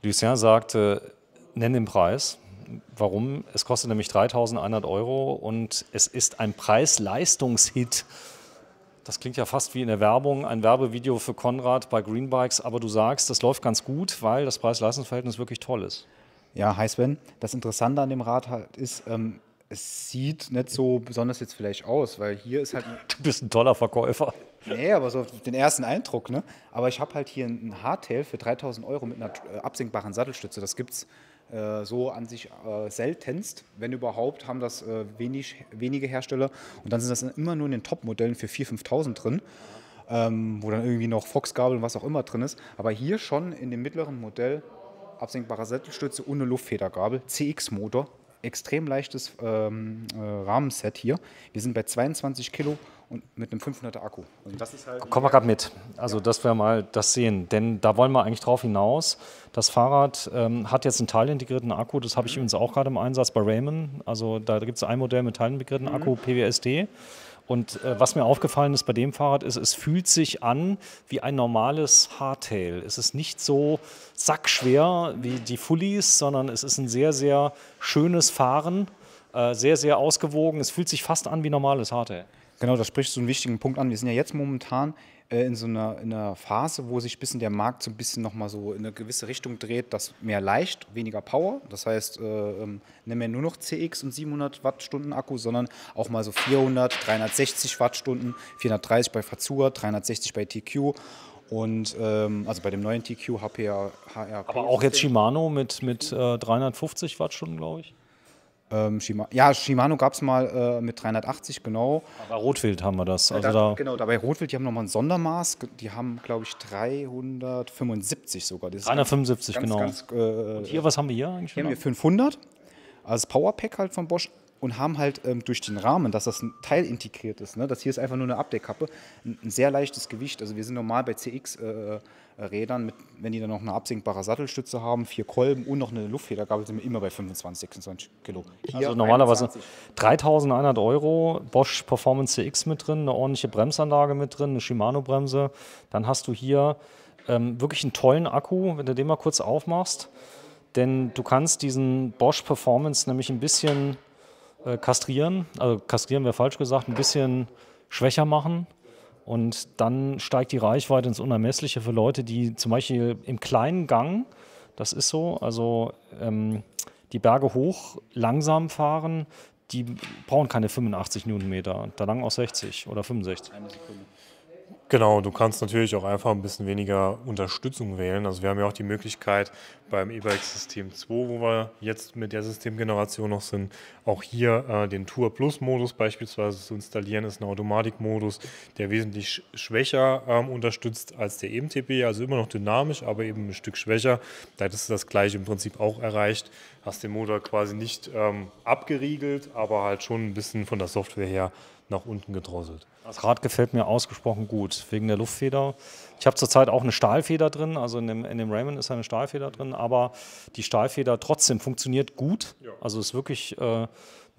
Lucien sagte, nenn den Preis. Warum? Es kostet nämlich 3.100 Euro und es ist ein Preis-Leistungs-Hit. Das klingt ja fast wie in der Werbung, ein Werbevideo für Konrad bei Greenbikes, aber du sagst, das läuft ganz gut, weil das Preis-Leistungs-Verhältnis wirklich toll ist. Ja, hi Sven. Das Interessante an dem Rad halt ist, es sieht nicht so besonders jetzt vielleicht aus, weil hier ist halt, Du bist ein toller Verkäufer. nee, aber so den ersten Eindruck, ne? Aber ich habe halt hier ein Hardtail für 3.000 Euro mit einer absenkbaren Sattelstütze. Das gibt's so an sich seltenst, wenn überhaupt, haben das wenige Hersteller. Und dann sind das immer nur in den Top-Modellen für 4.000, 5.000 drin, wo dann irgendwie noch Foxgabel und was auch immer drin ist. Aber hier schon in dem mittleren Modell absenkbare Sattelstütze ohne Luftfedergabel, CX-Motor, extrem leichtes Rahmenset hier. Wir sind bei 22 Kilo und mit einem 500er Akku. Also das ist halt Kommen wir gerade mit, also dass wir mal das sehen, denn da wollen wir eigentlich drauf hinaus. Das Fahrrad hat jetzt einen teilintegrierten Akku, das habe ich übrigens auch gerade im Einsatz bei Raymond. Also da gibt es ein Modell mit teilintegrierten Akku, PWSD. Und was mir aufgefallen ist bei dem Fahrrad ist, es fühlt sich an wie ein normales Hardtail. Es ist nicht so sackschwer wie die Fullies, sondern es ist ein sehr, sehr schönes Fahren, sehr, sehr ausgewogen. Es fühlt sich fast an wie normales Hardtail. genau, da sprichst du einen wichtigen Punkt an. Wir sind ja jetzt momentan in in einer Phase, wo sich ein bisschen der Markt so ein bisschen nochmal so in eine gewisse Richtung dreht, dass mehr leicht, weniger Power. Das heißt, nicht mehr nur noch CX und 700 Wattstunden Akku, sondern auch mal so 400, 360 Wattstunden, 430 bei Fazua, 360 bei TQ. Und also bei dem neuen TQ HRP. Aber auch jetzt Shimano mit 350 Wattstunden, glaube ich. Shimano gab es mal mit 380, genau. Bei Rotwild haben wir das. Also da Genau, dabei Rotwild, die haben nochmal ein Sondermaß. Die haben, glaube ich, 375 sogar. Das ist 375, ganz, genau. ganz, Und hier, was haben wir hier eigentlich? hier haben wir 500, also das Powerpack halt von Bosch. Und haben halt durch den Rahmen, dass das ein Teil integriert ist, ne? Das hier ist einfach nur eine Abdeckkappe, ein sehr leichtes Gewicht. Also wir sind normal bei CX-Rädern, wenn die dann noch eine absenkbare Sattelstütze haben, 4 Kolben und noch eine Luftfedergabel, sind wir immer bei 25, 26 Kilo. Hier Also normalerweise 21. 3.100 Euro, Bosch Performance CX mit drin, eine ordentliche Bremsanlage mit drin, eine Shimano-Bremse. Dann hast du hier wirklich einen tollen Akku, wenn du den mal kurz aufmachst. Denn du kannst diesen Bosch Performance nämlich ein bisschen kastrieren, also kastrieren wäre falsch gesagt, ein bisschen schwächer machen und dann steigt die Reichweite ins Unermessliche für Leute, die zum Beispiel im kleinen Gang, das ist so, also die Berge hoch langsam fahren, die brauchen keine 85 Newtonmeter, da lang auch 60 oder 65. Genau, du kannst natürlich auch einfach ein bisschen weniger Unterstützung wählen. Also wir haben ja auch die Möglichkeit beim E-Bike System 2, wo wir jetzt mit der Systemgeneration noch sind, auch hier den Tour Plus Modus beispielsweise zu installieren. Das ist ein Automatikmodus, der wesentlich schwächer unterstützt als der EMTB, also immer noch dynamisch, aber eben ein Stück schwächer. Da hättest du das gleiche im Prinzip auch erreicht. Hast den Motor quasi nicht abgeriegelt, aber halt schon ein bisschen von der Software her nach unten gedrosselt. Das Rad gefällt mir ausgesprochen gut, wegen der Luftfeder. Ich habe zurzeit auch eine Stahlfeder drin, also in dem Raymond ist eine Stahlfeder drin, aber die Stahlfeder trotzdem funktioniert gut. Ja. Also ist wirklich eine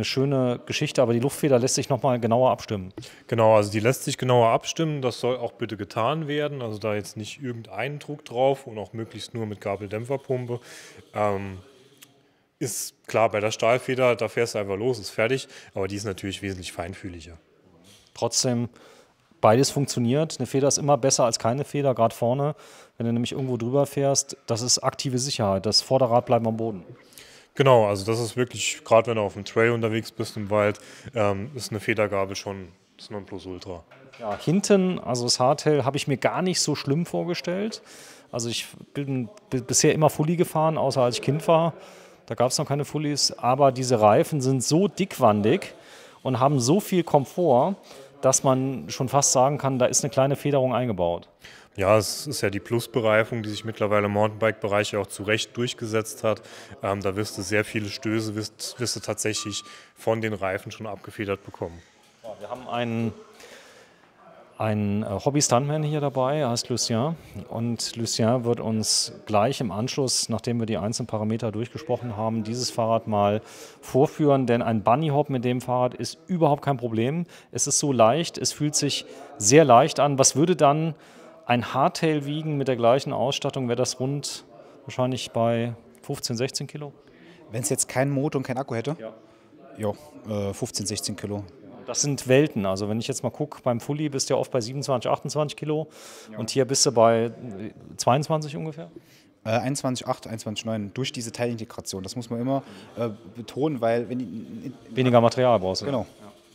schöne Geschichte, aber die Luftfeder lässt sich nochmal genauer abstimmen. Genau, also die lässt sich genauer abstimmen. Das soll auch bitte getan werden. Also da jetzt nicht irgendein Druck drauf und auch möglichst nur mit Gabeldämpferpumpe. Ist klar, bei der Stahlfeder, da fährst du einfach los, ist fertig, aber die ist natürlich wesentlich feinfühliger. Trotzdem, beides funktioniert. Eine Feder ist immer besser als keine Feder, gerade vorne. Wenn du nämlich irgendwo drüber fährst, das ist aktive Sicherheit. Das Vorderrad bleibt am Boden. Genau, also das ist wirklich, gerade wenn du auf dem Trail unterwegs bist im Wald, ist eine Federgabel schon das Nonplusultra. Ja, hinten, also das Hardtail, habe ich mir gar nicht so schlimm vorgestellt. Also ich bin bisher immer Fully gefahren, außer als ich Kind war. Da gab es noch keine Fullies. Aber diese Reifen sind so dickwandig und haben so viel Komfort, dass man schon fast sagen kann, da ist eine kleine Federung eingebaut. Ja, es ist ja die Plus-Bereifung, die sich mittlerweile im Mountainbike-Bereich auch zu Recht durchgesetzt hat. Da wirst du sehr viele Stöße, wirst du tatsächlich von den Reifen schon abgefedert bekommen. Ja, wir haben einen Hobby-Stuntman hier dabei, er heißt Lucien. Und Lucien wird uns gleich im Anschluss, nachdem wir die einzelnen Parameter durchgesprochen haben, dieses Fahrrad mal vorführen. Denn ein Bunny-Hop mit dem Fahrrad ist überhaupt kein Problem. Es ist so leicht, es fühlt sich sehr leicht an. Was würde dann ein Hardtail wiegen mit der gleichen Ausstattung? Wäre das rund wahrscheinlich bei 15, 16 Kilo. Wenn es jetzt keinen Motor und keinen Akku hätte? Ja. 15, 16 Kilo. Das sind Welten. Also wenn ich jetzt mal gucke, beim Fully bist du ja oft bei 27, 28 Kilo und hier bist du bei 22 ungefähr. 21,8, 21,9 durch diese Teilintegration. Das muss man immer betonen, weil wenn Weniger Material brauchst du. genau.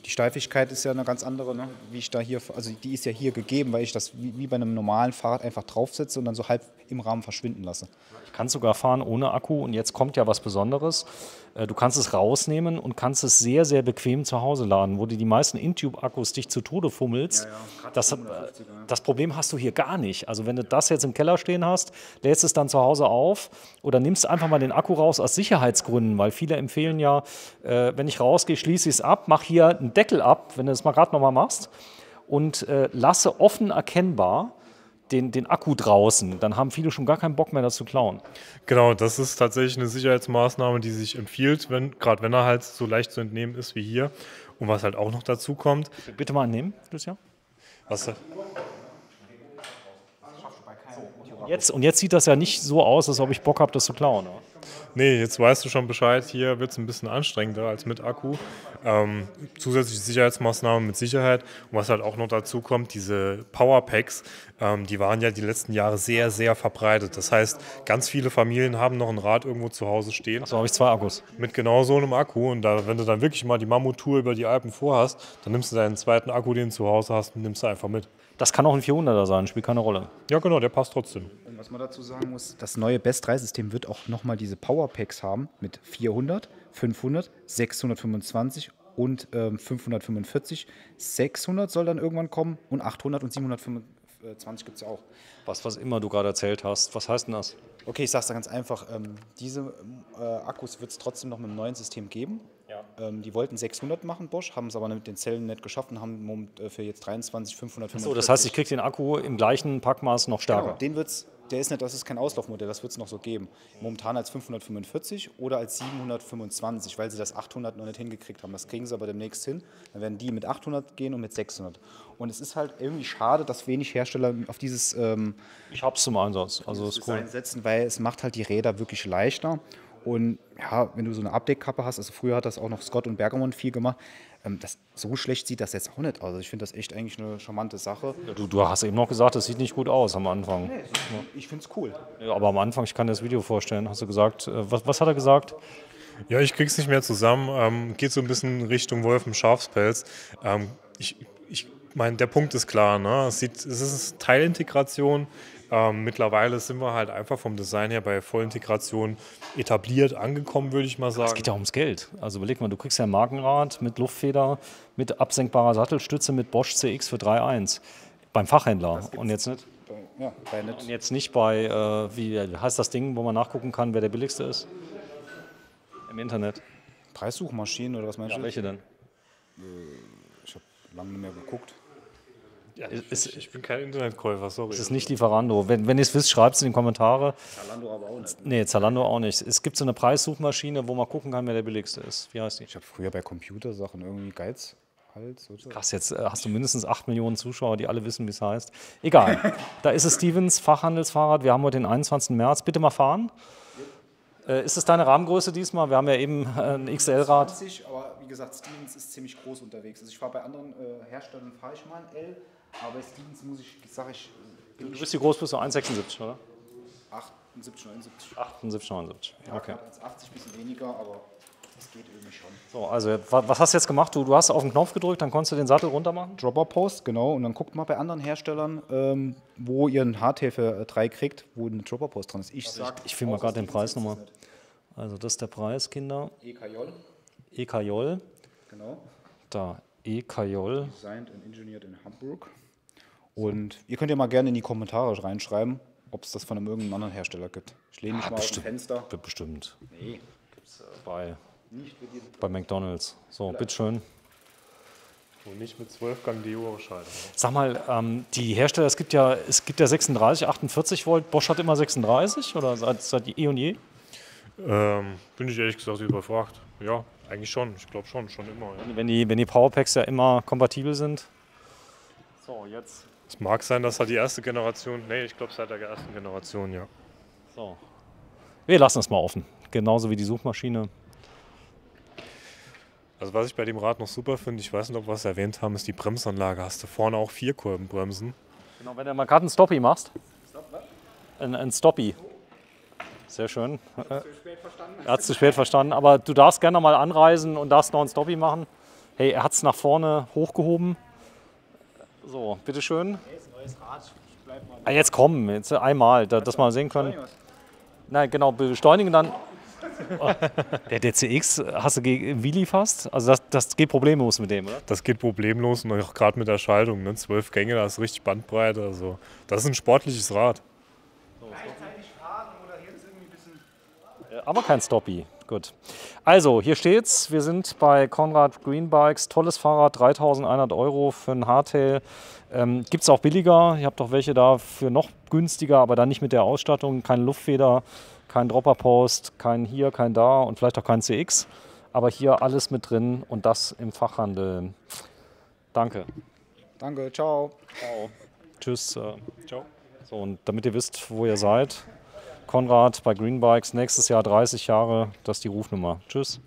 Die Steifigkeit ist ja eine ganz andere, ne? Wie ich da hier, also die ist ja hier gegeben, weil ich das wie bei einem normalen Fahrrad einfach draufsetze und dann so halb im Rahmen verschwinden lasse. Ich kann sogar fahren ohne Akku und jetzt kommt ja was Besonderes. Du kannst es rausnehmen und kannst es sehr, sehr bequem zu Hause laden, wo du die meisten Intube-Akkus dich zu Tode fummelst. Das Problem hast du hier gar nicht. Also wenn du das jetzt im Keller stehen hast, lädst es dann zu Hause auf oder nimmst einfach mal den Akku raus aus Sicherheitsgründen, weil viele empfehlen ja, wenn ich rausgehe, schließe ich es ab, mach hier einen Deckel ab, wenn du das mal gerade nochmal machst und lasse offen erkennbar den Akku draußen, dann haben viele schon gar keinen Bock mehr, das zu klauen. Genau, das ist tatsächlich eine Sicherheitsmaßnahme, die sich empfiehlt, gerade wenn er halt so leicht zu entnehmen ist wie hier. Und was halt auch noch dazu kommt. Bitte mal annehmen, Lucia. Was? Und jetzt sieht das ja nicht so aus, als ob ich Bock habe, das zu klauen. Oder? Nee, jetzt weißt du schon Bescheid, hier wird es ein bisschen anstrengender als mit Akku. Zusätzliche Sicherheitsmaßnahmen mit Sicherheit. Und was halt auch noch dazu kommt, diese Powerpacks, die waren ja die letzten Jahre sehr, sehr verbreitet. Das heißt, ganz viele Familien haben noch ein Rad irgendwo zu Hause stehen. So habe ich 2 Akkus. Mit genau so einem Akku. Und wenn du dann wirklich mal die Mammut-Tour über die Alpen vorhast, dann nimmst du deinen zweiten Akku, den du zu Hause hast, und nimmst du einfach mit. Das kann auch ein 400er sein, spielt keine Rolle. Ja, genau, der passt trotzdem. Und was man dazu sagen muss, das neue Best 3-System wird auch nochmal diese Powerpacks haben mit 400, 500, 625 und 545. 600 soll dann irgendwann kommen und 800 und 725 gibt es ja auch. Was immer du gerade erzählt hast, was heißt denn das? Okay, ich sage es da ganz einfach. Diese Akkus wird es trotzdem noch mit dem neuen System geben. Ja. Die wollten 600 machen, Bosch, haben es aber mit den Zellen nicht geschafft und haben für jetzt 23, 545. So, das heißt, ich kriege den Akku im gleichen Packmaß noch stärker. Genau, das ist kein Auslaufmodell, das wird es noch so geben. Momentan als 545 oder als 725, weil sie das 800 noch nicht hingekriegt haben. Das kriegen sie aber demnächst hin. Dann werden die mit 800 gehen und mit 600. Und es ist halt irgendwie schade, dass wenig Hersteller auf dieses Ich hab's zum Einsatz, also ist cool. Design setzen, weil es macht halt die Räder wirklich leichter. Und ja, wenn du so eine Abdeckkappe hast, also früher hat das auch noch Scott und Bergamont viel gemacht, so schlecht sieht das jetzt auch nicht aus. Also ich finde das echt eigentlich eine charmante Sache. Ja, du hast eben noch gesagt, das sieht nicht gut aus am Anfang. Nee, ich finde es cool. Ja, aber am Anfang, ich kann dir das Video vorstellen, hast du gesagt, was hat er gesagt? Ja, ich krieg's nicht mehr zusammen. Geht so ein bisschen Richtung Wolf im Schafspelz. Ich meine, der Punkt ist klar. Ne? Es ist Teilintegration. Mittlerweile sind wir halt einfach vom Design her bei Vollintegration etabliert angekommen, würde ich mal sagen. Es geht ja ums Geld. Also überleg mal, du kriegst ja ein Markenrad mit Luftfeder, mit absenkbarer Sattelstütze, mit Bosch CX für 3.1 beim Fachhändler. Und jetzt nicht? Und jetzt nicht bei, wie heißt das Ding, wo man nachgucken kann, wer der billigste ist? Im Internet. Preissuchmaschinen oder was meinst du? Welche denn? Ich habe lange nicht mehr geguckt. Ja, ich bin kein Internetkäufer, sorry. Es ist nicht Lieferando. Wenn ihr es wisst, schreibt es in die Kommentare. Zalando aber auch nicht. Nee, Zalando auch nicht. Es gibt so eine Preissuchmaschine, wo man gucken kann, wer der billigste ist. Wie heißt die? Ich habe früher bei Computersachen irgendwie Geizhals. Oder? Krass, jetzt hast du mindestens 8 Millionen Zuschauer, die alle wissen, wie es heißt. Egal. Da ist es Stevens Fachhandelsfahrrad. Wir haben heute den 21. März. Bitte mal fahren. Ist es deine Rahmengröße diesmal? Wir haben ja eben ein XL-Rad. 20, aber wie gesagt, Stevens ist ziemlich groß unterwegs. Also ich fahre bei anderen Herstellern, fahre ich mal ein L, aber bei Stevens Du bist wie groß, bist du 1,76, oder? 78, 79. 78, 79. Okay. 1,80, ein bisschen weniger, aber das geht irgendwie schon. So, also was hast du jetzt gemacht? Du hast auf den Knopf gedrückt, dann konntest du den Sattel runter machen? Dropper-Post, genau. Und dann guckt mal bei anderen Herstellern, wo ihr ein Hardtail für 3 kriegt, wo eine Dropper-Post dran ist. Ich filme mal gerade den Preis nochmal. Also das ist der Preis, Kinder. EKJ. Genau. Da, EKJ. Designed and engineered in Hamburg. Und ihr könnt ja mal gerne in die Kommentare reinschreiben, ob es das von irgendeinem anderen Hersteller gibt. Ich lehne mich mal aus dem Fenster. Bestimmt. Nee. Gibt's bei McDonald's. So, bitteschön. Und nicht mit 12-Gang DO-Schaltung. Sag mal, die Hersteller, es gibt ja 36, 48 Volt. Bosch hat immer 36 oder seit eh und je? Bin ich ehrlich gesagt überfragt. Ja, eigentlich schon. Ich glaube schon immer. Ja. Wenn die Powerpacks ja immer kompatibel sind. So, jetzt. Es mag sein, dass er die erste Generation, nee, ich glaube seit der ersten Generation, ja. So. Wir lassen es mal offen. Genauso wie die Suchmaschine. Also was ich bei dem Rad noch super finde, ich weiß nicht, ob wir es erwähnt haben, ist die Bremsanlage. Hast du vorne auch 4-Kurvenbremsen. Genau, wenn du mal gerade einen Stoppie machst. Ein Stoppie. Sehr schön. Er hat es zu spät verstanden. Aber du darfst gerne mal anreisen und darfst noch einen Stoppie machen. Hey, er hat es nach vorne hochgehoben. So, bitteschön. Ah, jetzt komm, jetzt einmal, dass wir sehen können. Nein, genau, beschleunigen dann. Der DCX hast du gegen Wheelie fast? Also das geht problemlos mit dem, oder? Das geht problemlos und auch gerade mit der Schaltung. Ne? 12 Gänge, da ist richtig Bandbreite. Also das ist ein sportliches Rad. Aber kein Stoppie. Gut. Also, hier steht's. Wir sind bei Konrad Green Bikes. Tolles Fahrrad, 3.100 € für ein Hardtail. Gibt es auch billiger. Ihr habt auch welche da für noch günstiger, aber dann nicht mit der Ausstattung. Keine Luftfeder, kein Dropperpost, kein hier, kein da und vielleicht auch kein CX. Aber hier alles mit drin und das im Fachhandel. Danke. Danke, ciao. Ciao. Tschüss. Ciao. So, und damit ihr wisst, wo ihr seid, Konrad bei Green Bikes, nächstes Jahr 30 Jahre, das ist die Rufnummer. Tschüss.